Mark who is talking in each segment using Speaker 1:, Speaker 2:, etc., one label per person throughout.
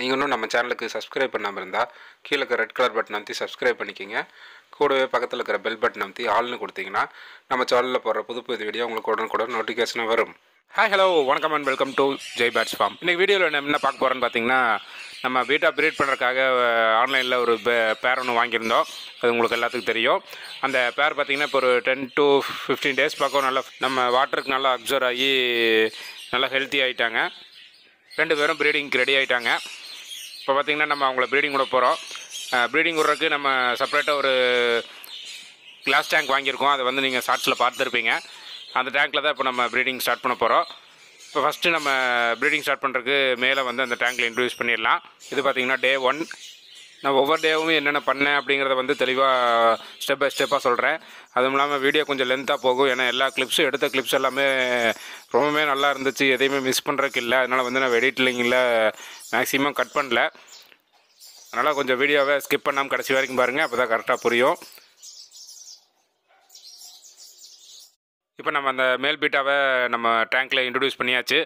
Speaker 1: நீங்கள் இன்னும் நம்ம சேனலுக்கு சப்ஸ்கிரைப் பண்ணாமல் இருந்தால் கீழே இருக்க ரெட் கலர் பட்டன் அமைத்தி சப்ஸ்கிரைப் பண்ணிக்கிங்க. கூடவே பக்கத்தில் இருக்கிற பெல் பட்டன் அமைத்தி ஆல்னு கொடுத்தீங்கன்னா நம்ம சேனலில் போடுற புது வீடியோ உங்களுக்கு உடனுக்குடன் நோட்டிஃபிகேஷனாக வரும். ஹாய் ஹலோ வணக்கம் and welcome to Jai pets farm. இன்றைக்கி வீடியோவில் என்ன பார்க்க போகிறோன்னு பார்த்தீங்கன்னா, நம்ம பீட்டா ப்ரீட் பண்ணுறதுக்காக ஆன்லைனில் ஒரு பேர் ஒன்று வாங்கியிருந்தோம். அது உங்களுக்கு எல்லாத்துக்கும் தெரியும். அந்த பேர் பார்த்திங்கன்னா இப்போ ஒரு 10 to 15 டேஸ் பார்க்கவும் நல்லா நம்ம வாட்டருக்கு நல்லா அப்சர்வ் ஆகி நல்லா ஹெல்த்தி ஆகிட்டாங்க. 2 பேரும் ப்ரீடிங்க்கு ரெடி ஆகிட்டாங்க. இப்போ பார்த்திங்கன்னா நம்ம அவங்கள ப்ரீடிங் விட போகிறோம். ப்ரீடிங் விட்றதுக்கு நம்ம செப்பரேட்டாக ஒரு கிளாஸ் டேங்க் வாங்கியிருக்கோம். அதை வந்து நீங்கள் ஷார்ட்ஸில் பார்த்துருப்பீங்க. அந்த டேங்க்கில் தான் இப்போ நம்ம ப்ரீடிங் ஸ்டார்ட் பண்ண போகிறோம். இப்போ ஃபஸ்ட்டு நம்ம ப்ரீடிங் ஸ்டார்ட் பண்ணுறதுக்கு மேலே வந்து அந்த டேங்க்கில் இன்ட்ரடியூஸ் பண்ணிடலாம். இது பார்த்திங்கன்னா டே 1. நான் ஒவ்வொரு டேவும் என்னென்ன பண்ணேன் அப்படிங்கிறத வந்து தெளிவாக ஸ்டெப் பை ஸ்டெப்பாக சொல்கிறேன். அதுவும் இல்லாமல் வீடியோ கொஞ்சம் லென்த்தாக போகும். ஏன்னா எல்லா கிளிப்ஸும் எடுத்த கிளிப்ஸ் எல்லாமே ரொம்பவே நல்லா இருந்துச்சு. எதையுமே மிஸ் பண்ணுறதுக்கு இல்லை. அதனால் வந்து நான் எடிட்டிங்கில் மேக்ஸிமம் கட் பண்ணல. அதனால் கொஞ்சம் வீடியோவை ஸ்கிப் பண்ணாமல் கடைசி வரைக்கும் பாருங்கள். அப்போ தான் கரெக்டாக புரியும். இப்போ நம்ம அந்த மேல் பீட்டாவை நம்ம டேங்க்கில் இன்ட்ரடியூஸ் பண்ணியாச்சு.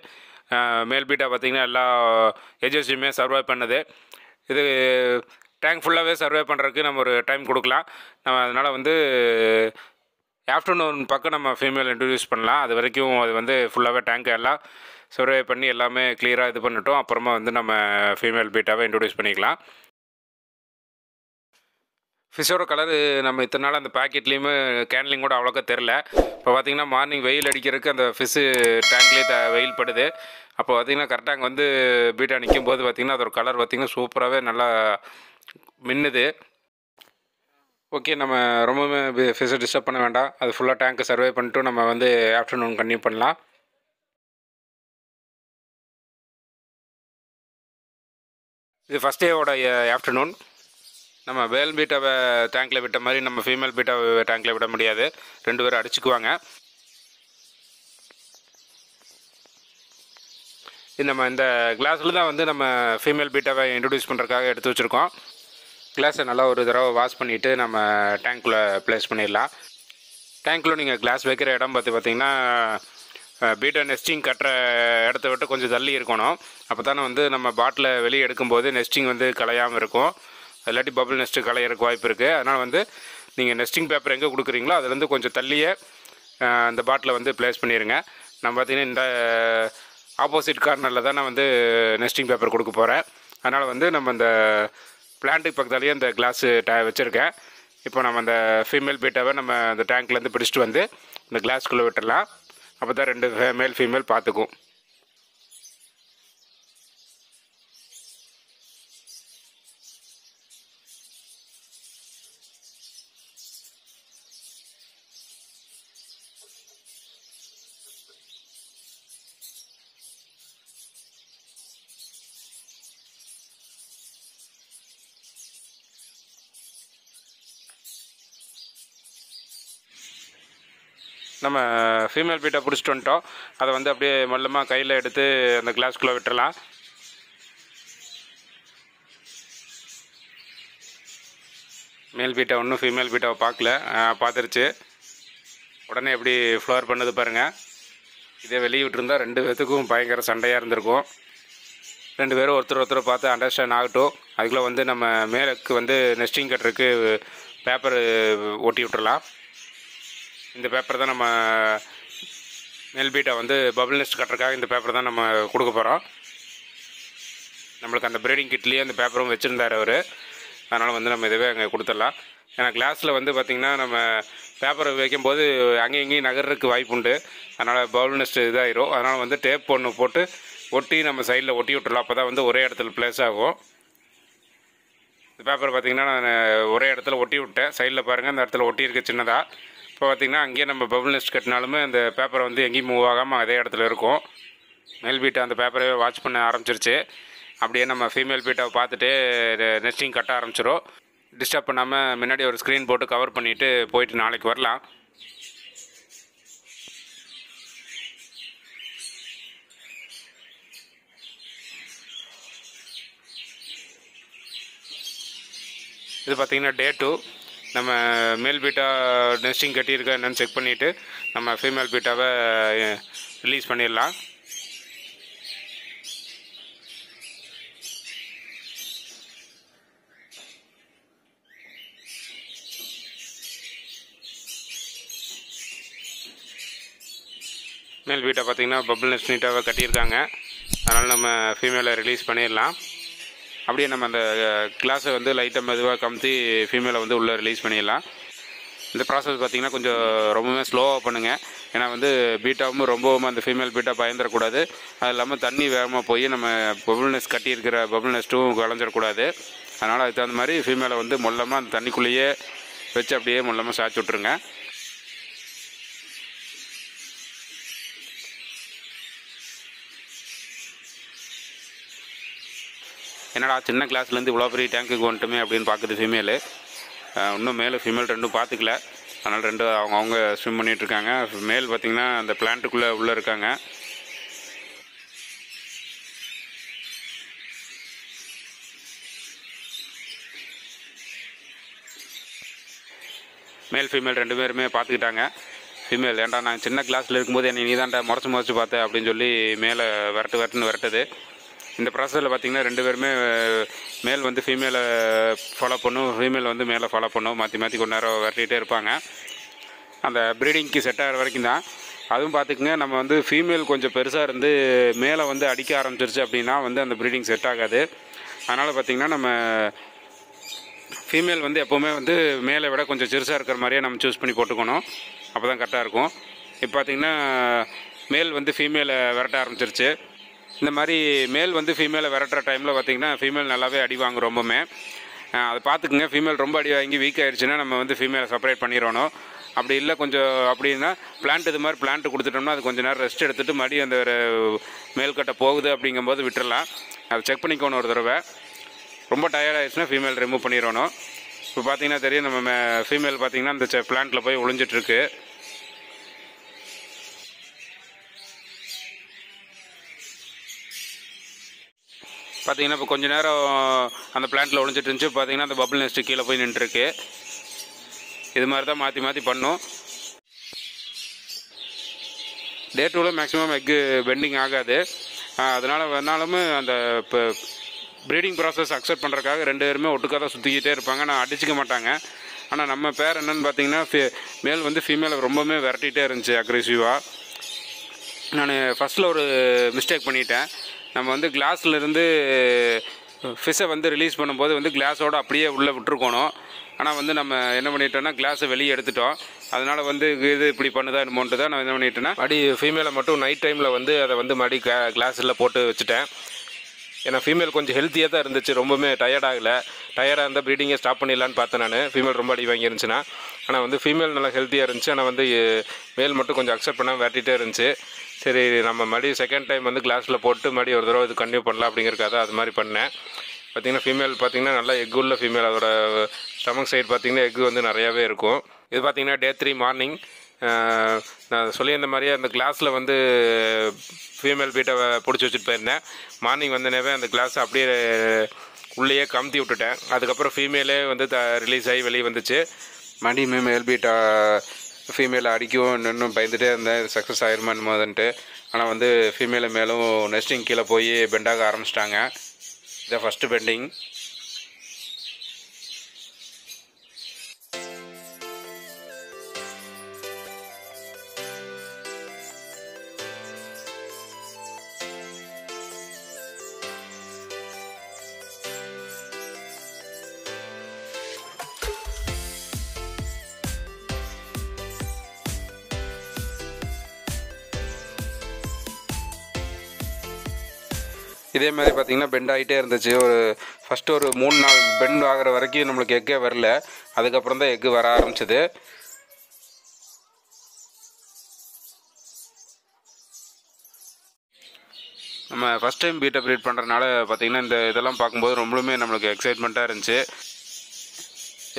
Speaker 1: மேல் பீட்டா பார்த்திங்கன்னா எல்லா ஏஜஸையுமே சர்வை பண்ணுது. இது டேங்க் ஃபுல்லாகவே சர்வே பண்ணுறதுக்கு நம்ம ஒரு டைம் கொடுக்கலாம். நம்ம அதனால் வந்து ஆஃப்டர்நூன் பக்கம் நம்ம ஃபீமேல் இன்ட்ரடியூஸ் பண்ணலாம். அது வரைக்கும் அது வந்து ஃபுல்லாகவே டேங்க்கை எல்லாம் சர்வே பண்ணி எல்லாமே கிளியராக இது பண்ணிட்டோம். அப்புறமா வந்து நம்ம ஃபீமேல் பீட்டாவை இன்ட்ரடியூஸ் பண்ணிக்கலாம். ஃபிஷ்ஷோட கலரு நம்ம இத்தனை நாள் அந்த பேக்கெட்லேயுமே கேன்லிங் கூட அவ்வளோக்கா தெரில. இப்போ பார்த்திங்கன்னா மார்னிங் வெயில் அடிக்கிறதுக்கு அந்த ஃபிஷ்ஷு டேங்க்லேயே வெயில் படுது. அப்போ பார்த்திங்கன்னா கரெக்டாக அங்கே வந்து பீட்டா நிற்கும் போது பார்த்திங்கன்னா அதோட கலர் பார்த்திங்கன்னா சூப்பராகவே நல்லா மின்னுது. ஓகே, நம்ம ரொம்பவுமே ஃபிஷ்ஷை டிஸ்டர்ப் பண்ண வேண்டாம். அது ஃபுல்லாக டேங்க்கை சர்வே பண்ணிட்டு நம்ம வந்து ஆஃப்டர்நூன் கன்டினியூ பண்ணலாம். இது ஃபஸ்ட் டேவோட ஆஃப்டர்நூன். நம்ம மேல் பீட்டாவை டேங்க்கில் விட்ட மாதிரி நம்ம ஃபீமேல் பீட்டாவை டேங்க்கில் விட முடியாது. 2 பேரும் அடிச்சுக்குவாங்க. நம்ம இந்த கிளாஸில் தான் வந்து நம்ம ஃபீமேல் பீட்டாவை இன்ட்ரடியூஸ் பண்ணுறதுக்காக எடுத்து வச்சுருக்கோம். கிளாஸை நல்லா ஒரு தடவை வாஷ் பண்ணிவிட்டு நம்ம டேங்க்குள்ளே ப்ளேஸ் பண்ணிடலாம். டேங்க்குள்ளே நீங்கள் கிளாஸ் வைக்கிற இடம் பார்த்திங்கன்னா பீட்டா நெஸ்டிங் கட்டுற இடத்த விட்டு கொஞ்சம் தள்ளி இருக்கணும். அப்போ தானே வந்து நம்ம பாட்டிலை வெளியே எடுக்கும்போது நெஸ்டிங் வந்து கலையாமல் இருக்கும். இல்லாட்டி பபிள் நெஸ்ட்டு கலையிறதுக்கு வாய்ப்பு இருக்குது. அதனால் வந்து நீங்கள் நெஸ்டிங் பேப்பர் எங்கே கொடுக்குறீங்களோ அதுலேருந்து கொஞ்சம் தள்ளியே அந்த பாட்டிலை வந்து ப்ளேஸ் பண்ணிடுங்க. நம்ம பார்த்திங்கன்னா இந்த ஆப்போசிட் கார்னரில் தான் நான் வந்து நெஸ்டிங் பேப்பர் கொடுக்க போகிறேன். அதனால் வந்து நம்ம இந்த பிளான்ட்டுக்கு பக்கத்தாலேயே இந்த கிளாஸு வச்சுருக்கேன். இப்போ நம்ம அந்த ஃபீமேல் பீட்டாவை நம்ம அந்த டேங்க்லேருந்து பிடிச்சிட்டு வந்து இந்த கிளாஸ்க்குள்ளே விட்டுடலாம். அப்போ தான் 2 மேல் ஃபீமேல் பார்த்துக்கும். நம்ம ஃபீமேல் பீட்டை பிடிச்சிட்டு வந்துட்டோம். அதை வந்து அப்படியே மெல்லமாக கையில் எடுத்து அந்த கிளாஸ்குள்ளே விட்டுடலாம். மேல் பீட்டா ஒன்றும் ஃபீமேல் பீட்டாவை பார்த்துருச்சு. உடனே எப்படி ஃப்ளவர் பண்ணது பாருங்கள். இதே வெளியே விட்டுருந்தா 2 பேர்த்துக்கும் பயங்கர சண்டையாக இருந்திருக்கும். 2 பேரும் ஒருத்தர் பார்த்து அண்டர்ஸ்டாண்ட் ஆகட்டும். அதுக்குள்ளே வந்து நம்ம மேலுக்கு வந்து நெஸ்டிங் கட்டுறதுக்கு பேப்பர் ஒட்டி விட்டுறலாம். இந்த பேப்பர் தான் நம்ம மேல் பீட்டா வந்து பபிள் நெஸ்ட் கட்டுறதுக்காக இந்த பேப்பர் தான் நம்ம கொடுக்க போகிறோம். நம்மளுக்கு அந்த ப்ரீடிங் கிட்லேயே அந்த பேப்பரும் வச்சுருந்தார் அவர். அதனால் வந்து நம்ம இதுவே அங்கே கொடுத்துடலாம். ஏன்னா கிளாஸில் வந்து பார்த்திங்கன்னா நம்ம பேப்பரை வைக்கும்போது அங்கேயும் இங்கேயும் நகர்றதுக்கு வாய்ப்பு உண்டு. அதனால் பபிள் நெஸ்ட் இதாகிடும். அதனால் வந்து டேப் ஒன்று போட்டு ஒட்டி நம்ம சைடில் ஒட்டி விட்டுடலாம். அப்போ தான் வந்து ஒரே இடத்துல ப்ளேஸ் ஆகும். இந்த பேப்பர் பார்த்திங்கன்னா நான் ஒரே இடத்துல ஒட்டி விட்டேன். சைடில் பாருங்கள், அந்த இடத்துல ஒட்டி இருக்க சின்னதாக. இப்போ பார்த்திங்கன்னா அங்கேயே நம்ம பபிள் நெஸ்ட் கட்டினாலுமே அந்த பேப்பரை வந்து எங்கேயும் மூவ் ஆகாமல் அதே இடத்துல இருக்கும். மேல் பீட்டா அந்த பேப்பரை வாட்ச் பண்ண ஆரம்பிச்சிருச்சு. அப்படியே நம்ம ஃபீமேல் பீட்டாவை பார்த்துட்டு நெஸ்டிங் கட்ட ஆரம்பிச்சிடும். டிஸ்டர்ப் பண்ணாமல் முன்னாடி ஒரு ஸ்க்ரீன் போட்டு கவர் பண்ணிவிட்டு போயிட்டு நாளைக்கு வரலாம். இது பார்த்திங்கன்னா டே 2. நம்ம மேல் பீட்டா நெஸ்டிங் கட்டியிருக்கா என்னென்னு செக் பண்ணிவிட்டு நம்ம ஃபீமேல் பீட்டாவை ரிலீஸ் பண்ணிடலாம். மேல் பீட்டா பார்த்திங்கன்னா பபிள் நெஸ்ட் நீட்டாக கட்டியிருக்காங்க. அதனால் நம்ம ஃபீமேலை ரிலீஸ் பண்ணிடலாம். அப்படியே நம்ம அந்த கிளாஸை வந்து லைட்டாக மெதுவாக கமுத்தி ஃபீமேலை வந்து உள்ளே ரிலீஸ் பண்ணிடலாம். இந்த ப்ராசஸ் பார்த்திங்கன்னா கொஞ்சம் ரொம்பவுமே ஸ்லோவாக பண்ணுங்கள். ஏன்னா வந்து பீட்டாவும் ரொம்பவும் அந்த ஃபீமேல் பீட்டா பயந்துடக்கூடாது. அது இல்லாமல் தண்ணி வேகமாக போய் நம்ம பபிள் நெஸ்ட் கட்டியிருக்கிற பபிள் நெஸ்ட்டும் கலைஞ்சிடக்கூடாது. அதனால் அதுக்கு தகுந்த மாதிரி ஃபீமேலை வந்து மொல்லமாக அந்த தண்ணிக்குள்ளேயே வச்சு அப்படியே மொல்லமாக சாய்ச்சி விட்ருங்க. என்னடா சின்ன கிளாஸ்லேருந்து இவ்வளோ பெரிய டேங்க்குக்கு வந்துட்டுமே அப்படின்னு பார்க்குது ஃபீமேலு. இன்னும் மேலே ஃபீமேல் ரெண்டும் பார்த்துக்கல. அதனால் ரெண்டு அவங்க ஸ்விம் பண்ணிகிட்ருக்காங்க. மேல் பார்த்திங்கன்னா அந்த பிளான்ட்டுக்குள்ளே உள்ளே இருக்காங்க. மேல் ஃபீமேல் ரெண்டு பேருமே பார்த்துக்கிட்டாங்க. ஃபீமேல் ஏன்டா நான் சின்ன கிளாஸில் இருக்கும்போது என்னை நீ தான்டா முறைச்சி பார்த்தேன் அப்படின்னு சொல்லி மேலே விரட்டுன்னு விரட்டுது. இந்த ப்ராசஸில் பார்த்திங்கன்னா ரெண்டு பேருமே மேல் வந்து ஃபீமேலை ஃபாலோ பண்ணும், ஃபீமேல் வந்து மேலே ஃபாலோ பண்ணும். மாற்றி கொஞ்ச நேரம் விரட்டிகிட்டே இருப்பாங்க. அந்த ப்ரீடிங்க்கு செட் ஆகிற வரைக்கும் தான். அதுவும் பார்த்துக்குங்க, நம்ம வந்து ஃபீமேல் கொஞ்சம் பெருசாக இருந்து மேலே வந்து அடிக்க ஆரம்பிச்சிருச்சு அப்படின்னா வந்து அந்த ப்ரீடிங் செட் ஆகாது. அதனால் பார்த்திங்கன்னா நம்ம ஃபீமேல் வந்து எப்போவுமே வந்து மேலே விட கொஞ்சம் சிறுசாக இருக்கிற மாதிரியே நம்ம சூஸ் பண்ணி போட்டுக்கணும். அப்போ தான் கரெக்டாக இருக்கும். இப்போ பார்த்திங்கன்னா மேல் வந்து ஃபீமேலை விரட்ட ஆரம்பிச்சிருச்சு. இந்த மாதிரி மேல் வந்து ஃபீமேலை விரட்டுற டைமில் பார்த்திங்கன்னா ஃபீமேல் நல்லாவே அடி வாங்கும் ரொம்பவுமே. அதை பார்த்துக்குங்க. ஃபீமேல் ரொம்ப அடி வாங்கி வீக் ஆகிடுச்சுன்னா நம்ம வந்து ஃபீமேலை செப்பரேட் பண்ணிடணும். அப்படி இல்லை கொஞ்சம் அப்படின்னா இது மாதிரி பிளான்ட்டு கொடுத்துட்டோம்னா அது கொஞ்சம் நேரம் ரெஸ்ட் எடுத்துகிட்டு மறுபடியும் அந்த மேல்கட்டை போகுது அப்படிங்கும்போது விட்டுடலாம். அதை செக் பண்ணிக்கணும் ஒரு தடவை. ரொம்ப டயர்ட் ஆகிடுச்சுன்னா ஃபீமேல் ரிமூவ் பண்ணிடணும். இப்போ பார்த்திங்கன்னா தெரியும் நம்ம ஃபீமேல் பார்த்திங்கன்னா அந்த பிளான்ட்டில் போய் ஒளிஞ்சிட்ருக்கு. பார்த்திங்கன்னா இப்போ கொஞ்சம் நேரம் அந்த பிளான்ட்டில் ஒழிஞ்சிட்டு இருந்துச்சு. பார்த்திங்கன்னா அந்த பபிள் நெஸ்ட்டு கீழே போய் நின்றுருக்கு. இது மாதிரி தான் மாற்றி பண்ணும். டே 2ல் மேக்ஸிமம் எக்கு பெண்டிங் ஆகாது. அதனால் வேணாலும் அந்த இப்போ ப்ரீடிங் ப்ராசஸ் அக்செப்ட் பண்ணுறதுக்காக ரெண்டு பேருமே ஒட்டுக்காக தான் சுற்றிக்கிட்டே இருப்பாங்க. நான் அடிச்சிக்க மாட்டாங்க. ஆனால் நம்ம பேர் என்னென்னு பார்த்திங்கன்னா மேல் வந்து ஃபீமேலை ரொம்பவுமே விரட்டிகிட்டே இருந்துச்சு அக்ரெசிவாக. நான் ஃபஸ்ட்டில் ஒரு மிஸ்டேக் பண்ணிட்டேன். நம்ம வந்து கிளாஸ்லேருந்து ஃபிஷ்ஷை வந்து ரிலீஸ் பண்ணும்போது வந்து கிளாஸோடு அப்படியே உள்ளே விட்டுருக்கணும். ஆனால் வந்து நம்ம என்ன பண்ணிட்டோன்னா கிளாஸை வெளியே எடுத்துட்டோம். அதனால் வந்து இது இப்படி பண்ணுதா என்னமோன்ட்டு தான் நான் என்ன பண்ணிட்டேன்னா ஃபீமேலை மட்டும் நைட் டைமில் வந்து அதை வந்து கிளாஸில் போட்டு வச்சுட்டேன். ஏன்னா ஃபீமேல் கொஞ்சம் ஹெல்த்தியாக தான் இருந்துச்சு. ரொம்பவுமே டயர்டாகலை. டயர்டாக இருந்தால் ப்ரீடிங்கை ஸ்டாப் பண்ணிடலான்னு பார்த்தேன் நான். ஃபீமேல் ரொம்ப அடி வாங்கிருந்துச்சுன்னா. ஆனால் வந்து ஃபீமேல் நல்லா ஹெல்த்தியாக இருந்துச்சு. ஆனால் வந்து மேல் மட்டும் கொஞ்சம் அக்செப்ட் பண்ணாமல் விரட்டிகிட்டே இருந்துச்சு. சரி நம்ம மறுபடியும் செகண்ட் டைம் வந்து கிளாஸில் போட்டு மறுபடியும் ஒரு தடவை இது கண்டினியூ பண்ணலாம் அப்படிங்கிறக்காக அது மாதிரி பண்ணேன். பார்த்திங்கன்னா ஃபீமேல் பார்த்திங்கன்னா நல்லா எக் உள்ள ஃபீமேல். அதோட ஸ்டமக் சைடு பார்த்திங்கன்னா எக்கு வந்து நிறையாவே இருக்கும். இது பார்த்திங்கன்னா டே 3 மார்னிங். நான் சொல்லியிருந்த மாதிரியே அந்த கிளாஸில் வந்து ஃபீமேல் பீட்டை பிடிச்சி வச்சுட்டு போயிருந்தேன். மார்னிங் வந்தனவே அந்த கிளாஸை அப்படியே உள்ளேயே கமுத்தி விட்டுட்டேன். அதுக்கப்புறம் ஃபீமேலே வந்து ரிலீஸ் ஆகி வெளியே வந்துச்சு. மறுபடியும் மேல் பீட்டா ஃபீமேலை அடிக்கவும் இன்னும் பயந்துகிட்டே இருந்தேன் சக்ஸஸ் ஆயிருமான்னு போதுன்ட்டு. ஆனால் வந்து ஃபீமேலை மேலும் நெஸ்டிங் கீழே போய் பெண்டாக ஆரம்பிச்சிட்டாங்க. இதான் ஃபஸ்ட்டு பெண்டிங். இதே மாதிரி பார்த்திங்கன்னா பெண்ட் ஆகிட்டே இருந்துச்சு. ஃபஸ்ட்டு ஒரு 3 நாள் பெண்ட் ஆகிற வரைக்கும் நம்மளுக்கு எக்கே வரல. அதுக்கப்புறம் தான் எக்கு வர ஆரம்பிச்சிது. நம்ம ஃபஸ்ட் டைம் பீட்டை ப்ரீட் பண்ணுறதுனால பார்த்திங்கன்னா இந்த இதெல்லாம் பார்க்கும்போது ரொம்பவுமே நம்மளுக்கு எக்ஸைட்மெண்ட்டாக இருந்துச்சு.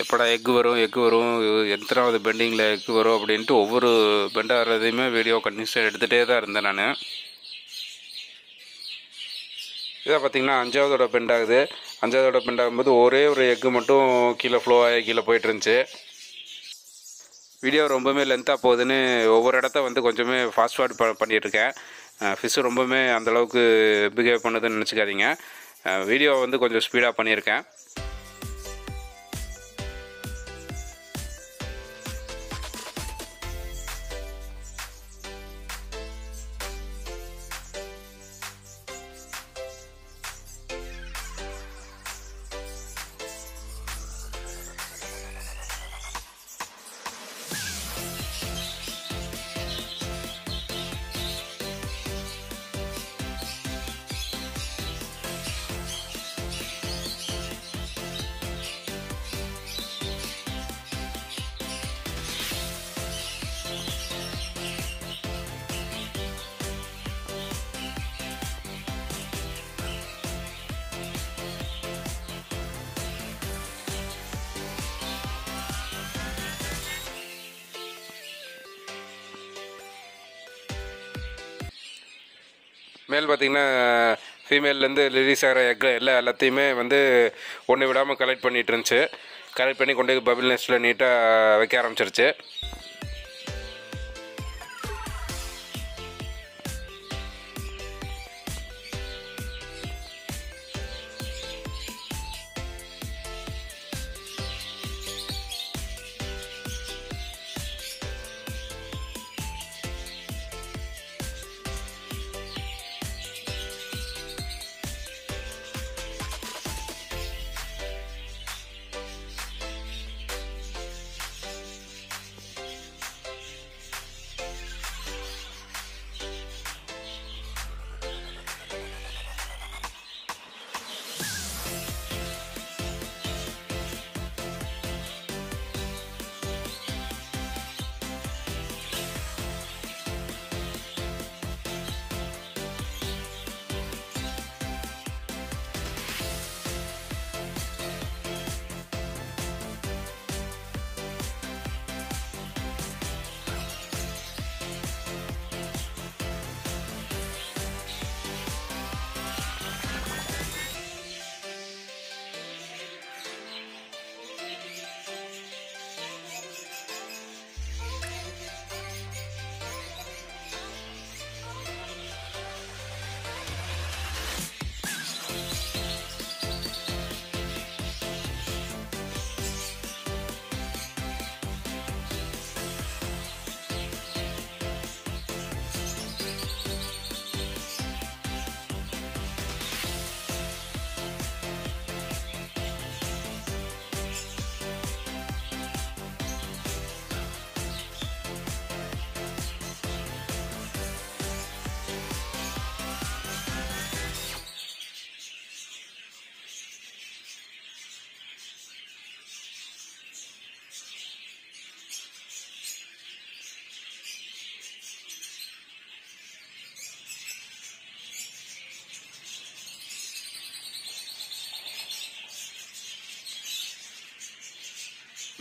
Speaker 1: எப்படா எக்கு வரும் எத்தனாவது பெண்டிங்கில் எக்கு வரும் அப்படின்ட்டு ஒவ்வொரு பெண்ட் ஆகிறதையுமே வீடியோ கண்டினியூஸாக எடுத்துகிட்டே தான் இருந்தேன் நான். இதை பார்த்திங்கன்னா 5ஆவதோட பெண்ட் ஆகுது. 5ஆவதோட பெண்ட் ஆகும்போது ஒரே ஒரு எக்கு மட்டும் கீழே ஃப்ளோ ஆகி கீழே போயிட்டுருந்துச்சு. வீடியோ ரொம்பவுமே லென்த்தாக போகுதுன்னு ஒவ்வொரு இடத்த வந்து கொஞ்சமே ஃபாஸ்ட் ஃபார்வர்ட் பண்ணிகிட்ருக்கேன். ஃபிஷ்ஷு ரொம்பவுமே அந்தளவுக்கு பிஹேவ் பண்ணுதுன்னு நினச்சிக்காதீங்க. வீடியோ வந்து கொஞ்சம் ஸ்பீடாக பண்ணியிருக்கேன். மேல் பார்த்திங்கன்னா ஃபீமேல்லேருந்து ரிலீஸ் ஆகிற எக் எல்லாத்தையுமே வந்து ஒன்று விடாமல் கலெக்ட் பண்ணிகிட்டு இருந்துச்சு. கலெக்ட் பண்ணி கொண்டு போய் பபிள் நெஸ்ட்டில் நீட்டாக வைக்க ஆரம்பிச்சிருச்சு.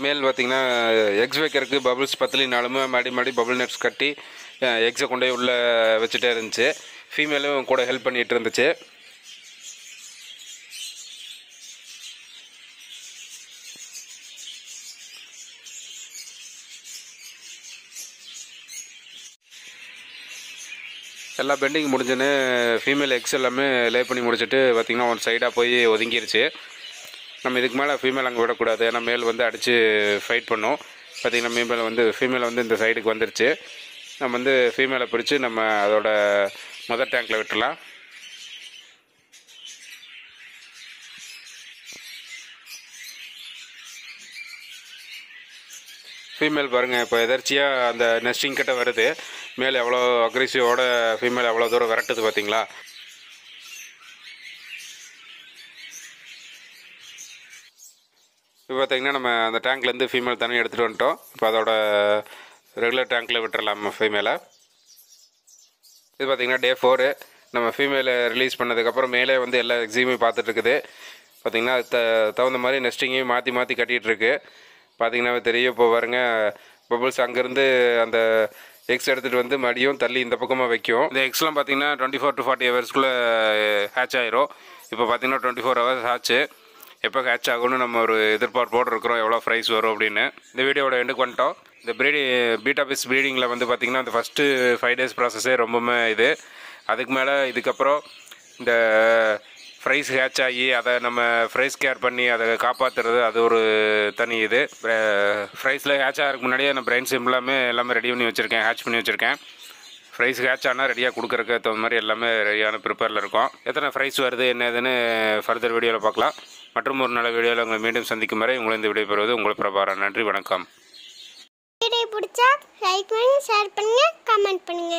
Speaker 1: மேல் பார்த்திங்கன்னா எக்ஸ் வைக்கிறதுக்கு பபுள்ஸ் பத்தலினாலுமே மாடி பபுள் நெட்ஸ் கட்டி எக்ஸை கொண்டு போய் உள்ளே வச்சுட்டே இருந்துச்சு. ஃபீமேலும் கூட ஹெல்ப் பண்ணிகிட்டு இருந்துச்சு. எல்லா பெண்டிங் முடிஞ்சுன்னு ஃபீமேல் எக்ஸ் எல்லாமே லே பண்ணி முடிச்சுட்டு பார்த்திங்கன்னா ஒரு சைடாக போய் ஒதுங்கிருச்சு. நம்ம இதுக்கு மேலே ஃபீமேல் அங்கே விடக்கூடாது, ஏன்னா மேல் வந்து அடித்து ஃபைட் பண்ணோம். பார்த்திங்கன்னா ஃபீமேல் வந்து இந்த சைடுக்கு வந்துருச்சு. நம்ம வந்து ஃபீமேலை பிடிச்சி நம்ம அதோட மதர் டேங்கில் விட்டுடலாம். ஃபீமேல் பாருங்கள், இப்போ எதர்ச்சியாக அந்த நெஸ்டிங் கிட்ட வருது. மேல் எவ்வளோ அக்ரெசிவோட ஃபீமேல் எவ்வளோ தூரம் விரட்டுது பார்த்திங்களா. இப்போ பார்த்திங்கன்னா நம்ம அந்த டேங்க்லேருந்து ஃபீமேல் தண்ணி எடுத்துகிட்டு வந்துட்டோம். இப்போ அதோட ரெகுலர் டேங்க்கில் விட்டுறலாம் நம்ம ஃபீமேலை. இது பார்த்திங்கன்னா டே 4 நம்ம ஃபீமேலை ரிலீஸ் பண்ணதுக்கப்புறம் மேலே வந்து எல்லா எக்ஸையுமே பார்த்துட்ருக்குது. பார்த்திங்கன்னா தகுந்த மாதிரி நெஸ்டிங்கையும் மாற்றி கட்டிகிட்ருக்கு. பார்த்திங்கன்னா தெரியும். இப்போ பாருங்க, பபுள்ஸ் அங்கேருந்து அந்த எக்ஸ் எடுத்துகிட்டு வந்து மடியும் தள்ளி இந்த பக்கமாக வைக்கும். இந்த எக்ஸ்லாம் பார்த்திங்கன்னா 24 to 40 ஹவர்ஸ்க்குள்ளே ஹேட்ச் ஆயிரும். இப்போ பார்த்திங்கன்னா 24 ஹவர்ஸ் ஆச்சு. எப்போ ஹேட்ச் ஆகும்னு நம்ம ஒரு எதிர்பார்ப்போடு இருக்கிறோம், எவ்வளோ ப்ரைஸ் வரும் அப்படின்னு. இந்த வீடியோட எண்டுக்கு வந்துட்டோம். இந்த பீட்டா ஃபிஷ் ப்ரீடிங்கில் வந்து பார்த்திங்கன்னா அந்த ஃபஸ்ட்டு 5 days ப்ராசஸே ரொம்பவுமே இது. அதுக்கு மேலே இதுக்கப்புறம் இந்த ஃப்ரைஸ் ஹேட்ச் ஆகி அதை நம்ம ஃப்ரைஸ் கேர் பண்ணி அதை காப்பாற்றுறது, அது ஒரு தனி இது. ஃப்ரைஸில் ஹேட்ச் ஆகிறதுக்கு முன்னாடியே நான் பிரெயின் சிம் எல்லாமே ரெடி பண்ணி வச்சுருக்கேன், ஹேட்ச் பண்ணி வச்சுருக்கேன். ஃப்ரைஸ் ஹேட்ச் ஆனால் ரெடியாக கொடுக்குறக்கு தகுந்த மாதிரி எல்லாமே ரெடியான ப்ரிப்பேரில் இருக்கும். எத்தனை ஃப்ரைஸ் வருது என்ன ஏதுன்னு ஃபர்தர் வீடியோவில் பார்க்கலாம். மற்றும் ஒரு நல்ல வீடியோவில் உங்களை மீண்டும் சந்திக்கும் வரை உங்களை இந்த விடைபெறுவது உங்கள் பிரபாரன். நன்றி, வணக்கம்.
Speaker 2: வீடியோ பிடிச்சா லைக் பண்ணுங்க, ஷேர் பண்ணுங்க, கமெண்ட் பண்ணுங்க.